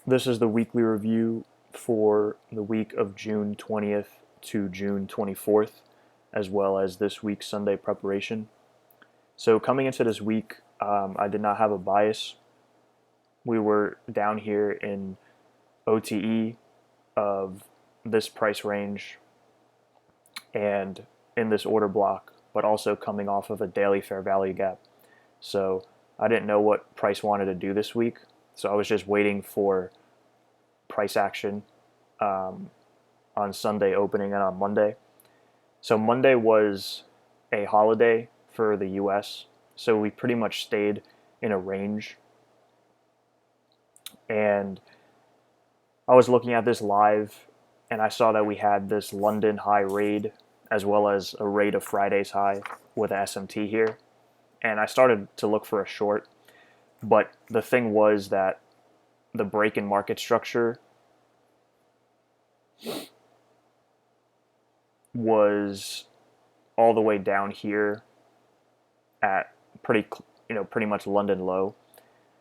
This is the weekly review for the week of June 20th to June 24th, as well as this week's Sunday preparation. So coming into this week, I did not have a bias. We were down here in OTE of this price range and in this order block, but also coming off of a daily fair value gap. So I didn't know what price wanted to do this week, so I was just waiting for price action on Sunday opening and on Monday. So Monday was a holiday for the US, so we pretty much stayed in a range. And I was looking at this live and I saw that we had this London high raid as well as a raid of Friday's high with a SMT here. And I started to look for a short, but the thing was that the break in market structure was all the way down here at pretty much London low.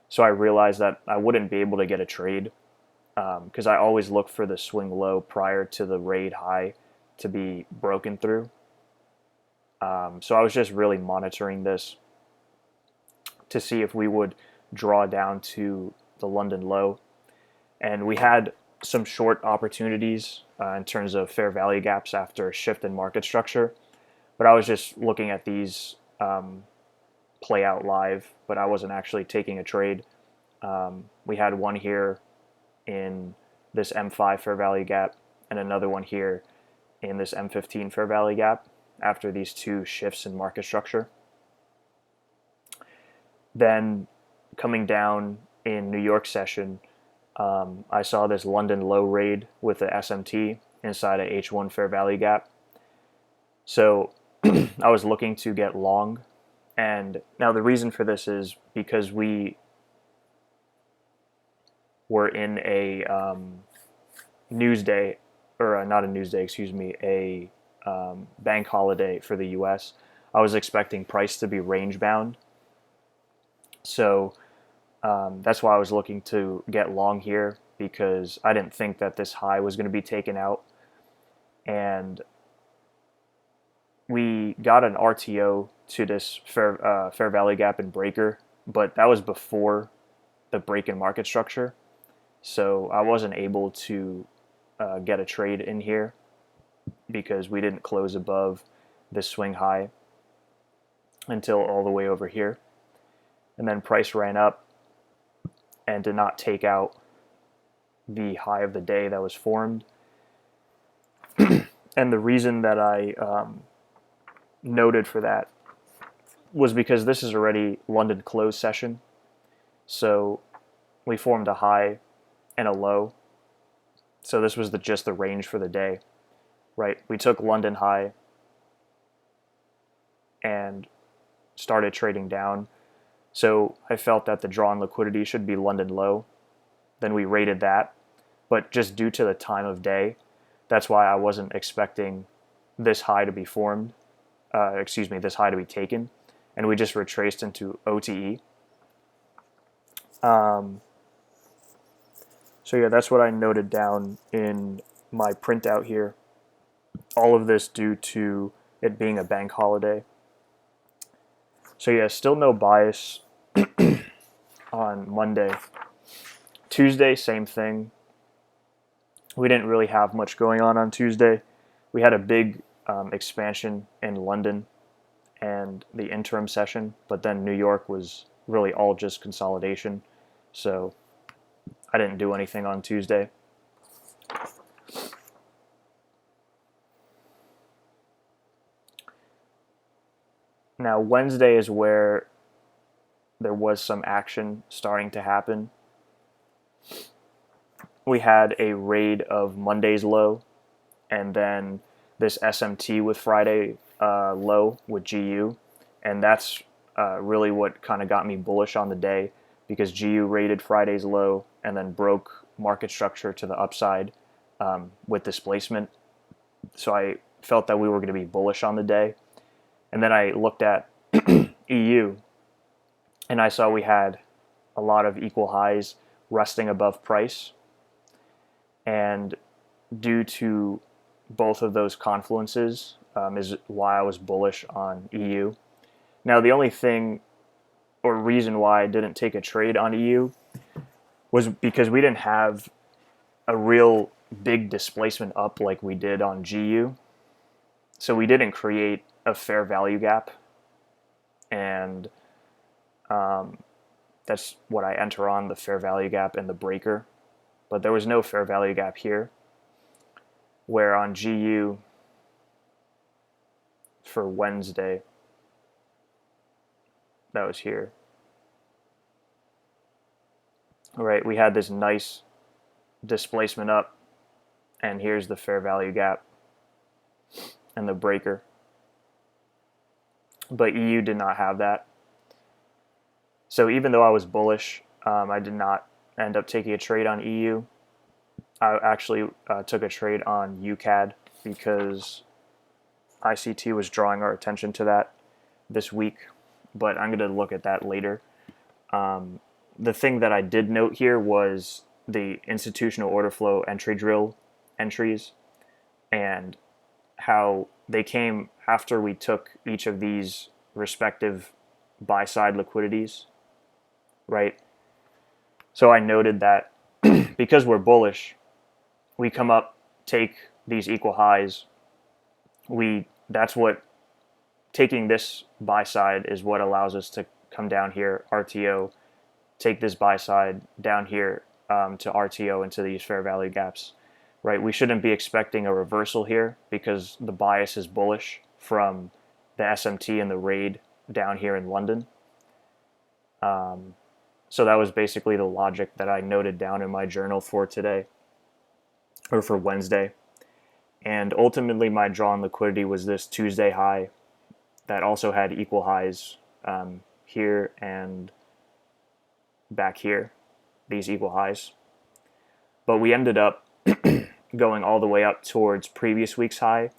So I realized that I wouldn't be able to get a trade because I always look for the swing low prior to the raid high to be broken through. So I was just really monitoring this to see if we would draw down to the London low. And we had some short opportunities in terms of fair value gaps after a shift in market structure. But I was just looking at these play out live, but I wasn't actually taking a trade. We had one here in this M5 fair value gap and another one here in this M15 fair value gap after these two shifts in market structure. Then coming down in New York session, I saw this London low raid with the SMT inside a H1 fair value gap. So I was looking to get long. And now the reason for this is because we were in a news day, or not a news day, excuse me, a bank holiday for the US. I was expecting price to be range bound. So that's why I was looking to get long here, because I didn't think that this high was going to be taken out. And we got an RTO to this fair value gap and breaker, but that was before the break in market structure. So I wasn't able to get a trade in here because we didn't close above this swing high until all the way over here. And then price ran up and did not take out the high of the day that was formed. And the reason that I noted for that was because this is already London close session. So we formed a high and a low. So this was just the range for the day, right? We took London high and started trading down. So I felt that the drawn liquidity should be London low. Then we rated that. But just due to the time of day, that's why I wasn't expecting this high to be formed. This high to be taken. And we just retraced into OTE. So yeah, that's what I noted down in my printout here. All of this due to it being a bank holiday. So yeah, still no bias on Monday. Tuesday, same thing. We didn't really have much going on Tuesday. We had a big expansion in London and the interim session, but then New York was really all just consolidation. So I didn't do anything on Tuesday. Now, Wednesday is where there was some action starting to happen. We had a raid of Monday's low, and then this SMT with Friday low with GU, and that's really what kind of got me bullish on the day, because GU raided Friday's low and then broke market structure to the upside with displacement. So I felt that we were going to be bullish on the day. And then I looked at EU, and I saw we had a lot of equal highs resting above price. And due to both of those confluences is why I was bullish on EU. Now, the only thing or reason why I didn't take a trade on EU was because we didn't have a real big displacement up like we did on GU. So we didn't create a fair value gap. And that's what I enter on, the fair value gap and the breaker. But there was no fair value gap here, where on GU for Wednesday, that was here. All right, we had this nice displacement up, and here's the fair value gap and the breaker. But EU did not have that. So even though I was bullish, I did not end up taking a trade on EU. I actually took a trade on UCAD because ICT was drawing our attention to that this week, but I'm going to look at that later. The thing that I did note here was the institutional order flow entry drill entries and how they came after we took each of these respective buy-side liquidities, right? So I noted that because we're bullish, we come up, take these equal highs. That's what taking this buy side is what allows us to come down here, RTO, take this buy side down here to RTO into these fair value gaps, right? We shouldn't be expecting a reversal here because the bias is bullish from the SMT and the raid down here in London. So that was basically the logic that I noted down in my journal for today, or for Wednesday. And ultimately my draw on liquidity was this Tuesday high that also had equal highs here and back here, these equal highs. But we ended up going all the way up towards previous week's high,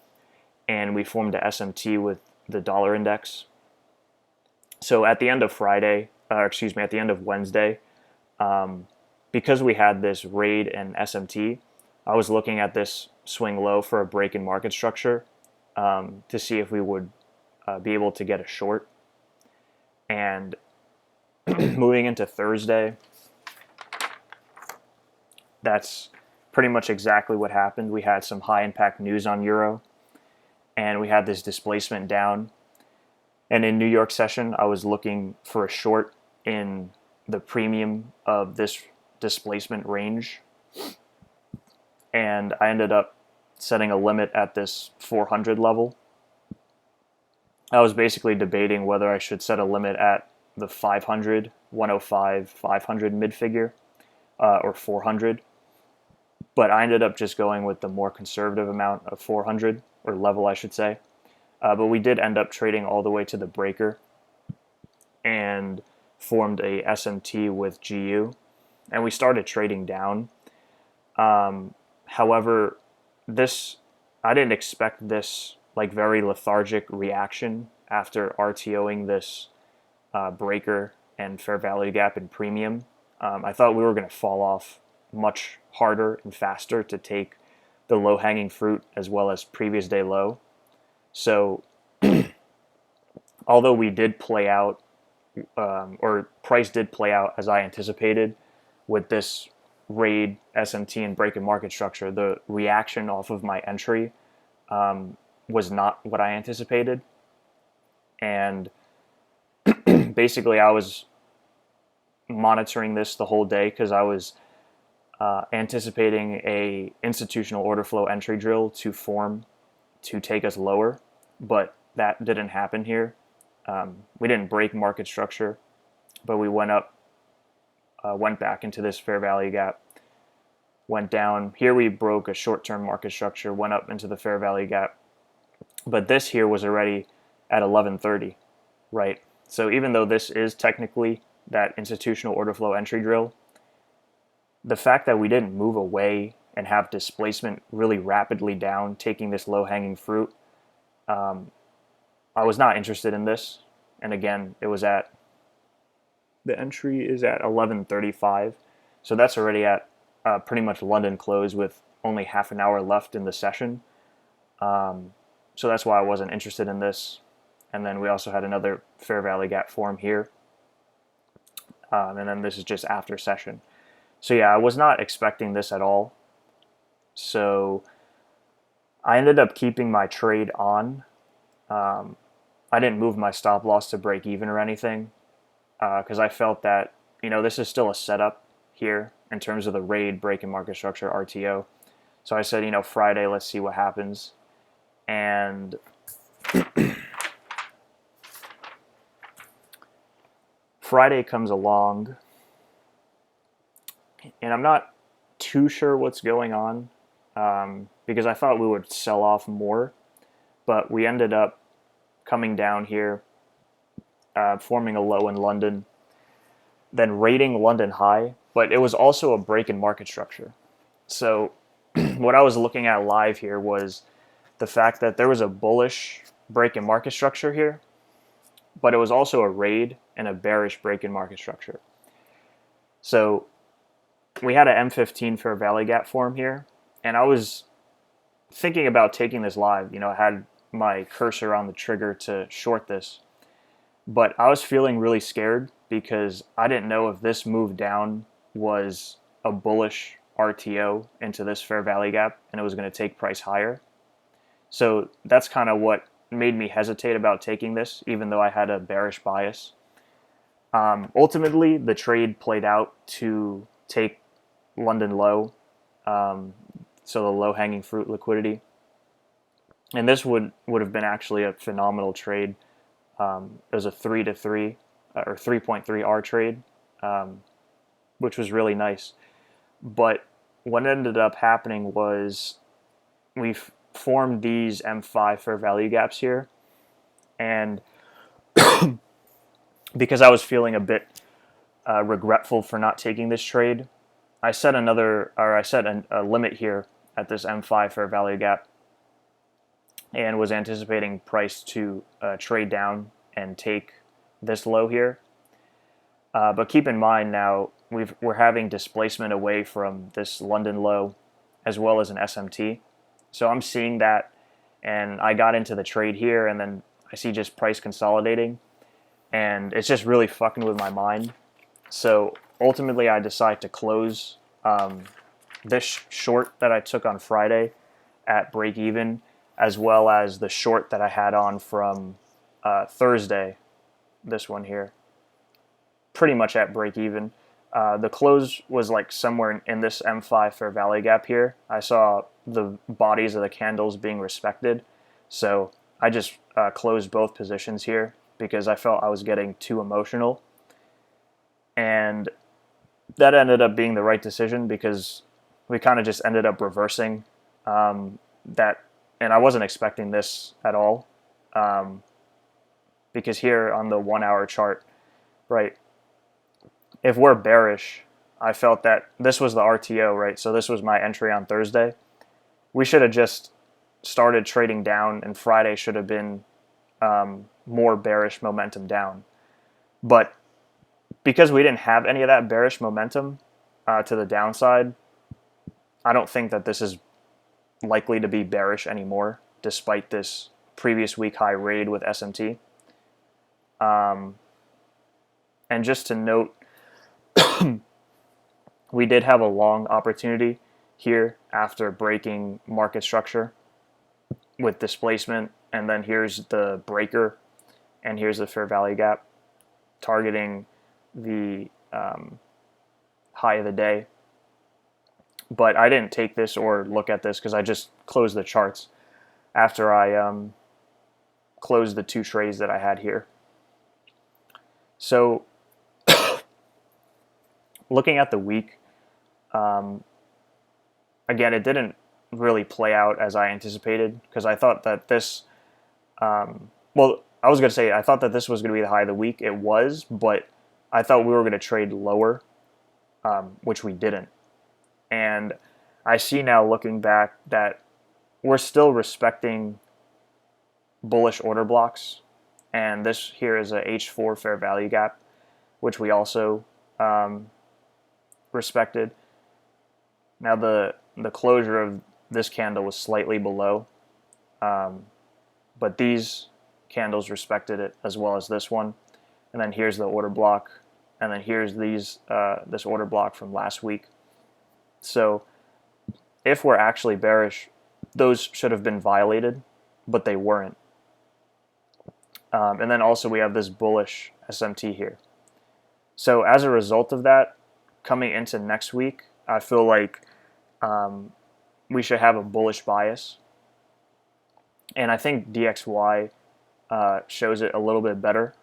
and we formed a SMT with the dollar index. So at the end of at the end of Wednesday, because we had this raid and SMT, I was looking at this swing low for a break in market structure to see if we would be able to get a short. And moving into Thursday, that's pretty much exactly what happened. We had some high impact news on Euro, and we had this displacement down. And in New York session, I was looking for a short in the premium of this displacement range. And I ended up setting a limit at this 400 level. I was basically debating whether I should set a limit at the 500, 105, 500 mid figure or 400. But I ended up just going with the more conservative amount of 400, or level, I should say. But we did end up trading all the way to the breaker and formed a SMT with GU. And we started trading down. However, I didn't expect this like very lethargic reaction after RTOing this breaker and fair value gap in premium. I thought we were going to fall off much harder and faster to take the low-hanging fruit as well as previous day low. So although we did play out, or price did play out as I anticipated with this raid, SMT, and break in market structure, the reaction off of my entry was not what I anticipated. And basically I was monitoring this the whole day because I was anticipating a institutional order flow entry drill to form to take us lower, but that didn't happen here. We didn't break market structure, but we went up, went back into this fair value gap, went down. Here we broke a short-term market structure, went up into the fair value gap, but this here was already at 1130, right? So even though this is technically that institutional order flow entry drill, the fact that we didn't move away and have displacement really rapidly down, taking this low-hanging fruit, I was not interested in this. And again, the entry is at 1135. So that's already at pretty much London close with only half an hour left in the session. So that's why I wasn't interested in this. And then we also had another fair value gap form here. And then this is just after session. So yeah, I was not expecting this at all. So I ended up keeping my trade on. I didn't move my stop loss to break even or anything because I felt that, this is still a setup here in terms of the raid, break, and market structure, RTO. So I said, Friday, let's see what happens. And Friday comes along, and I'm not too sure what's going on because I thought we would sell off more, but we ended up coming down here, forming a low in London, then raiding London high, but it was also a break in market structure. So what I was looking at live here was the fact that there was a bullish break in market structure here, but it was also a raid and a bearish break in market structure. So we had an M15 fair value gap form here, and I was thinking about taking this live. I had my cursor on the trigger to short this, but I was feeling really scared because I didn't know if this move down was a bullish RTO into this fair value gap and it was going to take price higher. So that's kind of what made me hesitate about taking this, even though I had a bearish bias. Ultimately, the trade played out to take London low, so the low-hanging fruit liquidity. And this would have been actually a phenomenal trade. It was a 3-to-3 or 3.3R trade, which was really nice. But what ended up happening was we formed these M5 fair value gaps here, and because I was feeling a bit regretful for not taking this trade, I set a limit here at this M5 fair value gap, and was anticipating price to trade down and take this low here. But keep in mind now we're having displacement away from this London low as well as an SMT. So I'm seeing that, and I got into the trade here, and then I see just price consolidating, and it's just really fucking with my mind. So ultimately I decide to close this short that I took on Friday at break even, as well as the short that I had on from Thursday, this one here, pretty much at break even. The close was like somewhere in this M5 fair value gap here. I saw the bodies of the candles being respected, so I just closed both positions here because I felt I was getting too emotional, and that ended up being the right decision because we kind of just ended up reversing that, and I wasn't expecting this at all because here on the 1 hour chart, right, if we're bearish, I felt that this was the RTO, right? So this was my entry on Thursday. We should have just started trading down, and Friday should have been more bearish momentum down. But because we didn't have any of that bearish momentum to the downside, I don't think that this is likely to be bearish anymore, despite this previous week high raid with SMT. And just to note, we did have a long opportunity here after breaking market structure with displacement, and then here's the breaker, and here's the fair value gap targeting the high of the day. But I didn't take this or look at this because I just closed the charts after I closed the two trades that I had here. So looking at the week, again, it didn't really play out as I anticipated because I thought that this, I was going to say I thought that this was going to be the high of the week. It was, but I thought we were going to trade lower, which we didn't. And I see now looking back that we're still respecting bullish order blocks. And this here is a H4 fair value gap, which we also respected. Now the closure of this candle was slightly below, but these candles respected it as well as this one. And then here's the order block, and then here's this order block from last week. So if we're actually bearish, those should have been violated, but they weren't. And then also we have this bullish SMT here. So as a result of that, coming into next week, I feel like we should have a bullish bias. And I think DXY shows it a little bit better.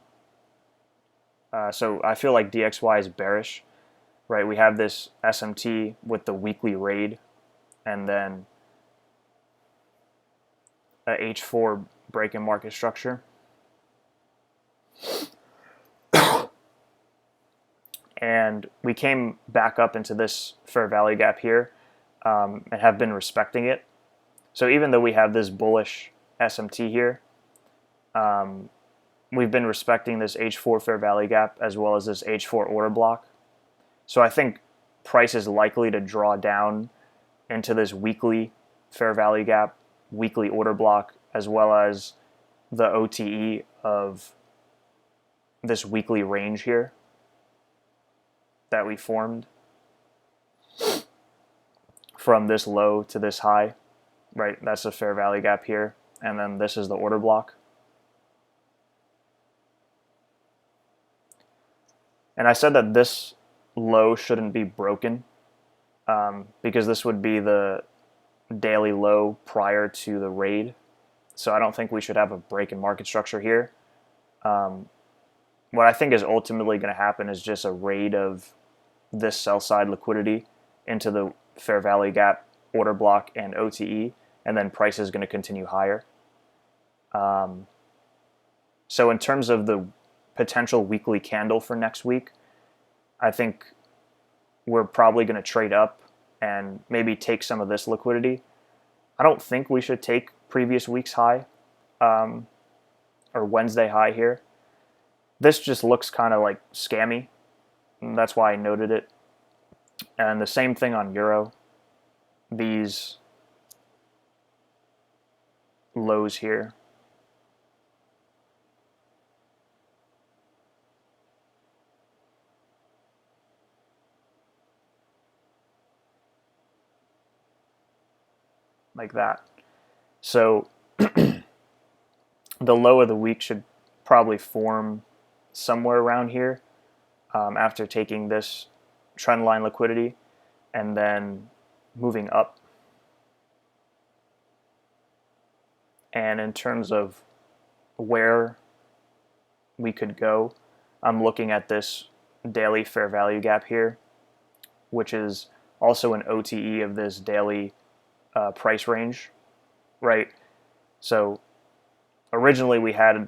So I feel like DXY is bearish, right? We have this SMT with the weekly raid, and then a H4 break in market structure. And we came back up into this fair value gap here and have been respecting it. So even though we have this bullish SMT here, we've been respecting this H4 fair value gap as well as this H4 order block. So I think price is likely to draw down into this weekly fair value gap, weekly order block, as well as the OTE of this weekly range here that we formed from this low to this high, right? That's the fair value gap here. And then this is the order block. And I said that this low shouldn't be broken because this would be the daily low prior to the raid. So I don't think we should have a break in market structure here. What I think is ultimately going to happen is just a raid of this sell side liquidity into the fair value gap, order block, and OTE, and then price is going to continue higher. So in terms of the potential weekly candle for next week, I think we're probably going to trade up and maybe take some of this liquidity. I don't think we should take previous week's high or Wednesday high here. This just looks kind of like scammy, and that's why I noted it. And the same thing on Euro. These lows here. Like that. So the low of the week should probably form somewhere around here after taking this trend line liquidity and then moving up. And in terms of where we could go, I'm looking at this daily fair value gap here, which is also an OTE of this daily price range, right? So originally we had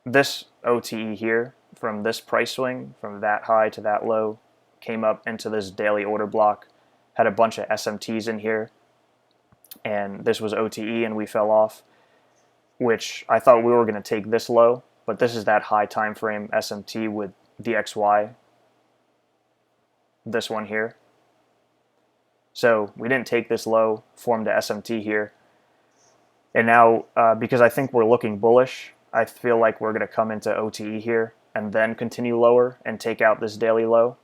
this OTE here from this price swing, from that high to that low, came up into this daily order block, had a bunch of SMTs in here, and this was OTE and we fell off, which I thought we were going to take this low, but this is that high time frame SMT with DXY, this one here. So we didn't take this low, formed a SMT here. And now, because I think we're looking bullish, I feel like we're going to come into OTE here and then continue lower and take out this daily low.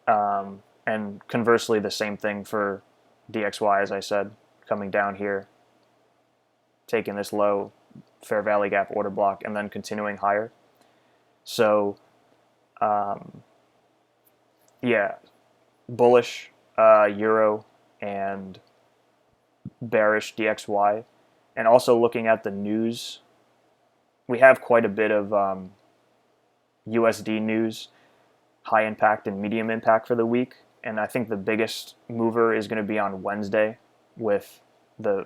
And conversely, the same thing for DXY, as I said, coming down here, taking this low, fair value gap order block, and then continuing higher. So, yeah, bullish Euro and bearish DXY. And also looking at the news, we have quite a bit of USD news, high impact and medium impact for the week. And I think the biggest mover is going to be on Wednesday with the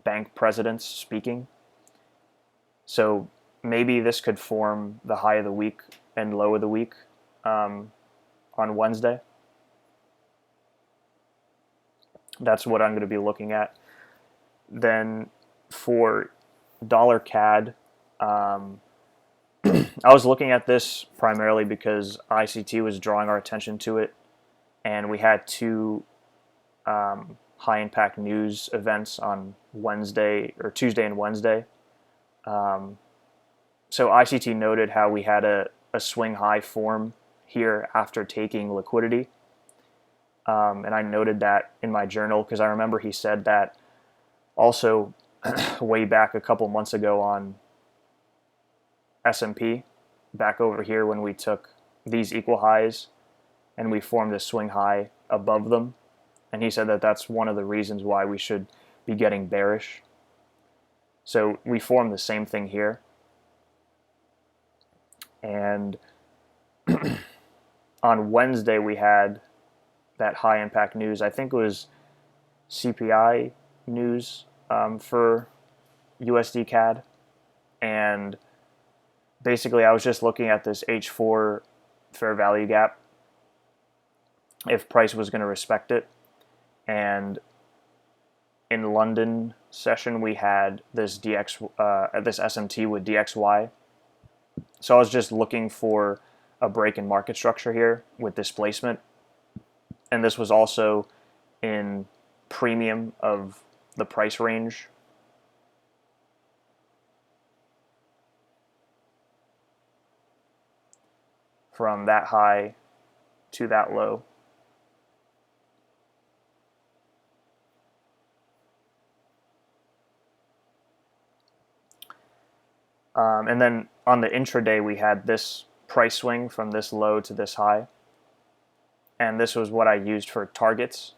bank presidents speaking. So maybe this could form the high of the week and low of the week on Wednesday. That's what I'm going to be looking at. Then for dollar CAD, I was looking at this primarily because ICT was drawing our attention to it, and we had two high impact news events on Wednesday or Tuesday and Wednesday. So ICT noted how we had a swing high form here after taking liquidity. And I noted that in my journal because I remember he said that also way back a couple months ago on S&P, back over here when we took these equal highs and we formed a swing high above them. And he said that that's one of the reasons why we should be getting bearish. So we formed the same thing here. And on Wednesday we had that high impact news. I think it was CPI news for USD-CAD. And basically I was just looking at this H4 fair value gap, if price was going to respect it. And in London session we had this this SMT with DXY. So I was just looking for a break in market structure here with displacement. And this was also in premium of the price range. From that high to that low. And then on the intraday, we had this price swing from this low to this high. And this was what I used for targets.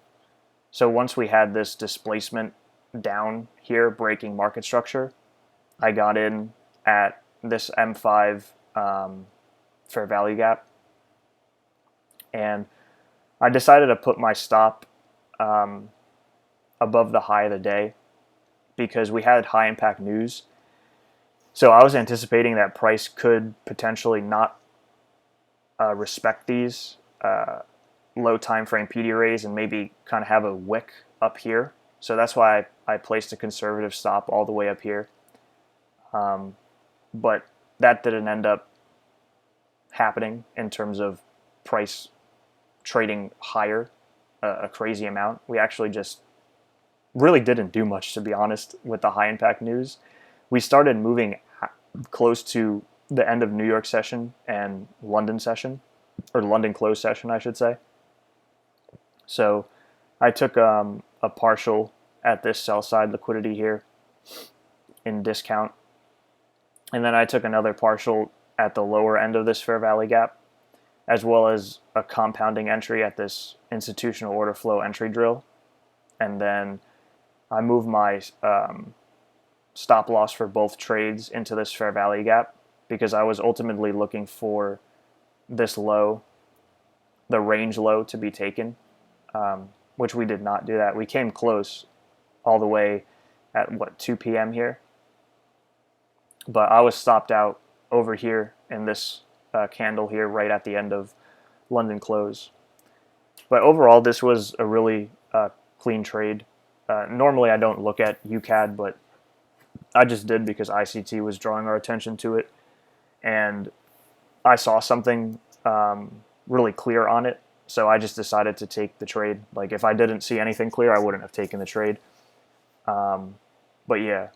So once we had this displacement down here, breaking market structure, I got in at this M5 fair value gap. And I decided to put my stop above the high of the day because we had high impact news. So I was anticipating that price could potentially not respect these low time frame PD rays and maybe kind of have a wick up here. So that's why I placed a conservative stop all the way up here. But that didn't end up happening in terms of price trading higher a crazy amount. We actually just really didn't do much, to be honest, with the high impact news. We started moving close to the end of New York session and London session, or London close session, I should say. So I took a partial at this sell side liquidity here in discount. And then I took another partial at the lower end of this fair value gap, as well as a compounding entry at this institutional order flow entry drill. And then I moved my stop loss for both trades into this fair value gap because I was ultimately looking for this low, the range low, to be taken, which we did not do that. We came close all the way at, 2 p.m. here? But I was stopped out over here in this candle here right at the end of London close. But overall, this was a really clean trade. Normally I don't look at UCAD, but I just did because ICT was drawing our attention to it. And I saw something really clear on it, so I just decided to take the trade. Like, if I didn't see anything clear, I wouldn't have taken the trade. But yeah,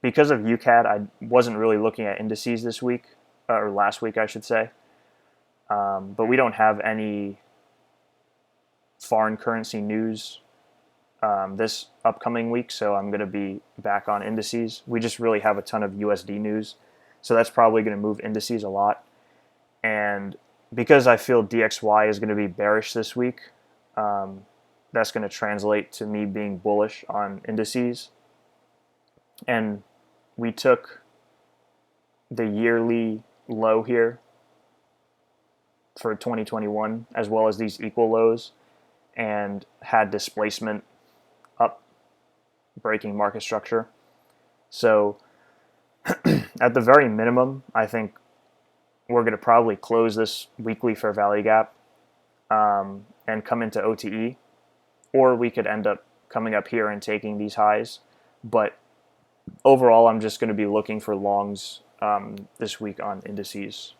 because of UCAD, I wasn't really looking at indices this week, or last week, I should say. But we don't have any foreign currency news this upcoming week, so I'm going to be back on indices. We just really have a ton of USD news, so that's probably going to move indices a lot. And because I feel DXY is going to be bearish this week, that's going to translate to me being bullish on indices. And we took the yearly low here for 2021, as well as these equal lows, and had displacement up, breaking market structure. So at the very minimum, I think we're going to probably close this weekly fair value gap and come into OTE, or we could end up coming up here and taking these highs. But overall, I'm just going to be looking for longs this week on indices.